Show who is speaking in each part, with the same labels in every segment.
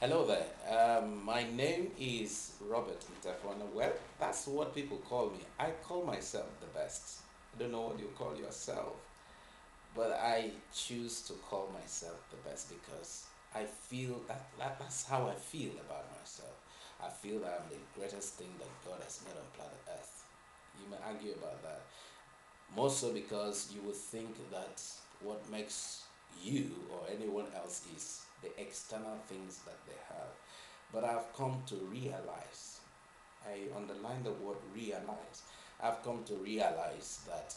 Speaker 1: Hello there. My name is Robert Ntefona. Well, that's what people call me. I call myself the best. I don't know what you call yourself, but I choose to call myself the best because I feel that's how I feel about myself. I feel that I'm the greatest thing that God has made on planet Earth. You may argue about that. More so because you would think that what makes you or anyone else is the external things that they have. But I've come to realize, I underline the word realize, I've come to realize that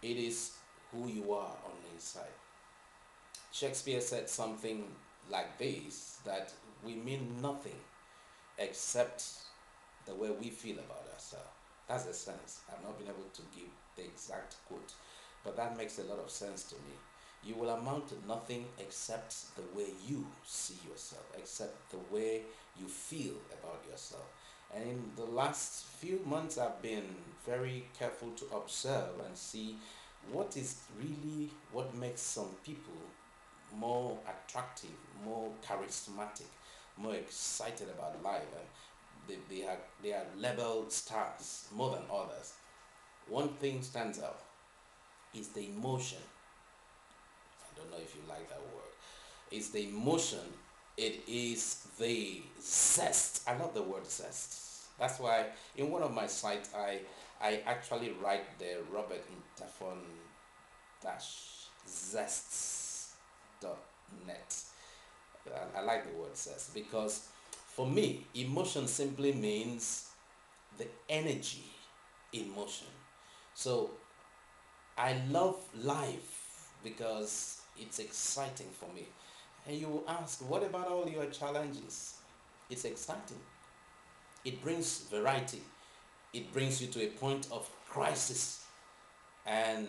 Speaker 1: it is who you are on the inside. Shakespeare said something like this, that we mean nothing except the way we feel about ourselves. That's the sense. I've not been able to give the exact quote, but that makes a lot of sense to me. You will amount to nothing except the way you see yourself, except the way you feel about yourself. And in the last few months, I've been very careful to observe and see what is really what makes some people more attractive, more charismatic, more excited about life. And they are labeled stars more than others. One thing stands out is the emotion. I don't know if you like that word. It's the emotion. It is the zest. I love the word zest. That's why in one of my sites I actually write the Robert Intafon dash zests dot net. I like the word zest because for me emotion simply means the energy in motion. So I love life because it's exciting for me. And you will ask, what about all your challenges? It's exciting. It brings variety. It brings you to a point of crisis. And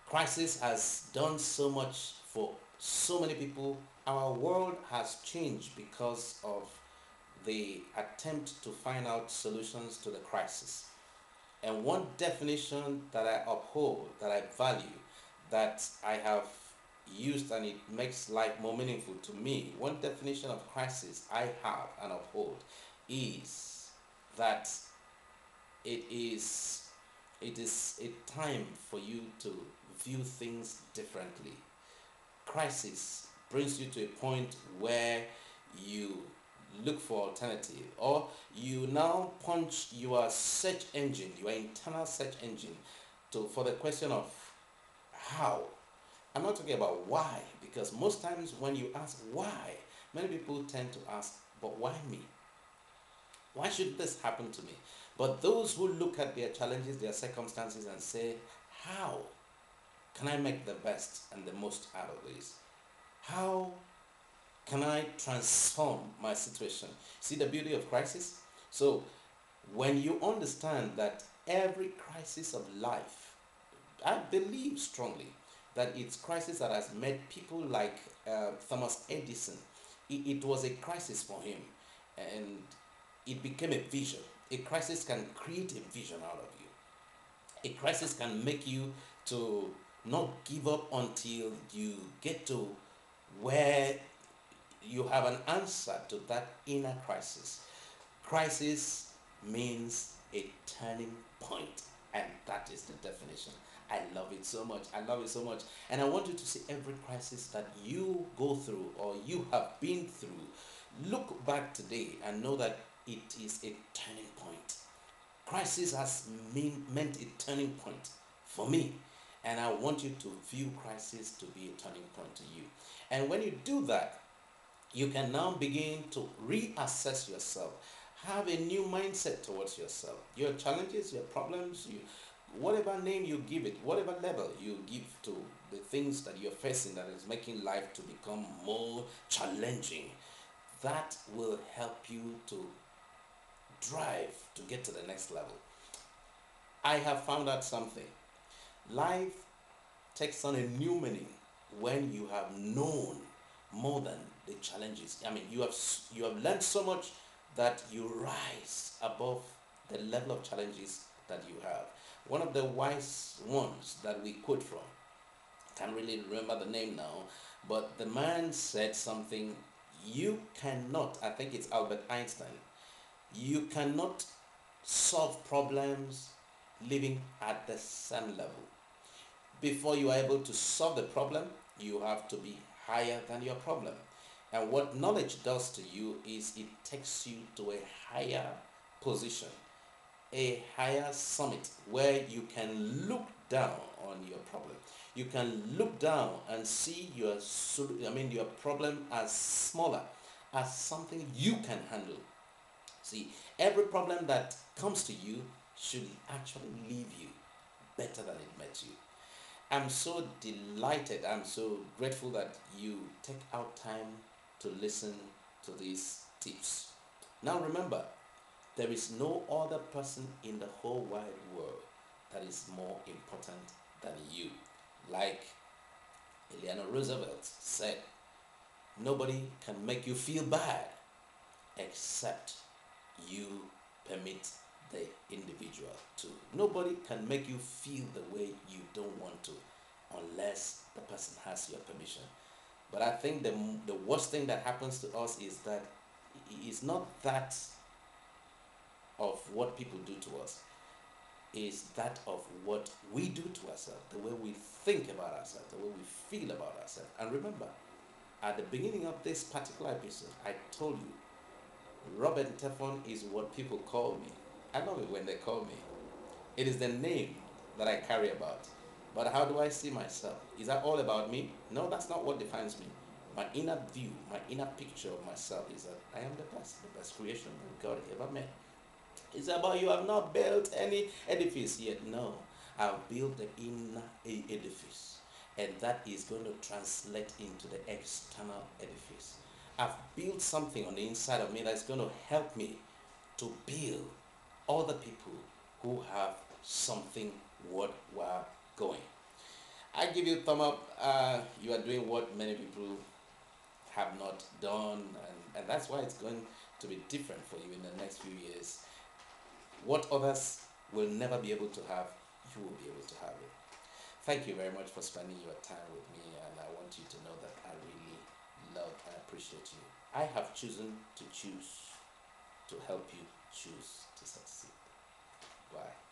Speaker 1: crisis has done so much for so many people. Our world has changed because of the attempt to find out solutions to the crisis. And one definition that I uphold, that I value, that I have used and it makes life more meaningful to me, one definition of crisis I have and uphold is that it is it is a time for you to view things differently. Crisis brings you to a point where you look for alternative, or you now punch your search engine, your internal search engine, to for the question of how. I'm not talking about why, because most times when you ask why, many people tend to ask, but why me? Why should this happen to me? But those who look at their challenges, their circumstances, and say, how can I make the best and the most out of this? How can I transform my situation? See the beauty of crisis? So, when you understand that every crisis of life, I believe strongly that it's crisis that has made people like Thomas Edison. It was a crisis for him, and it became a vision. A crisis can create a vision out of you. A crisis can make you to not give up until you get to where you have an answer to that inner crisis. Crisis means a turning point, and that is the definition. I love it so much. I love it so much. And I want you to see every crisis that you go through or you have been through. Look back today and know that it is a turning point. Crisis has meant a turning point for me. And I want you to view crisis to be a turning point to you. And when you do that, you can now begin to reassess yourself, have a new mindset towards yourself, your challenges, your problems, whatever name you give it, whatever level you give to the things that you're facing that is making life to become more challenging, that will help you to drive to get to the next level. I have found out something. Life takes on a new meaning when you have known more than the challenges. I mean, you have learned so much that you rise above the level of challenges that you have. One of the wise ones that we quote from, can't really remember the name now, but the man said something. You cannot, I think it's Albert Einstein, you cannot solve problems living at the same level. Before you are able to solve the problem, you have to be higher than your problem. And what knowledge does to you is it takes you to a higher position, a higher summit where you can look down on your problem. You can look down and see your problem as smaller, as something you can handle. See, every problem that comes to you should actually leave you better than it met you. I'm so delighted, I'm so grateful that you take out time to listen to these tips. Now remember, there is no other person in the whole wide world that is more important than you. Like Eleanor Roosevelt said, nobody can make you feel bad except you permit the individual to. Nobody can make you feel the way you don't want to unless the person has your permission. But I think the worst thing that happens to us is that it's not that of what people do to us, is that of what we do to ourselves, the way we think about ourselves, the way we feel about ourselves. And remember, at the beginning of this particular episode, I told you Robert Teflon is what people call me. I love it when they call me. It is the name that I carry about. But how do I see myself? Is that all about me? No, that's not what defines me. My inner view, my inner picture of myself is that I am the best creation that God ever made. It's about you have not built any edifice yet. No, I've built the inner edifice, and that is going to translate into the external edifice. I've built something on the inside of me that's going to help me to build other people who have something worthwhile going. I give you a thumb up. You are doing what many people have not done, and that's why it's going to be different for you in the next few years. What others will never be able to have, you will be able to have it. Thank you very much for spending your time with me, and I want you to know that I really love and appreciate you. I have chosen to choose to help you choose to succeed. Bye.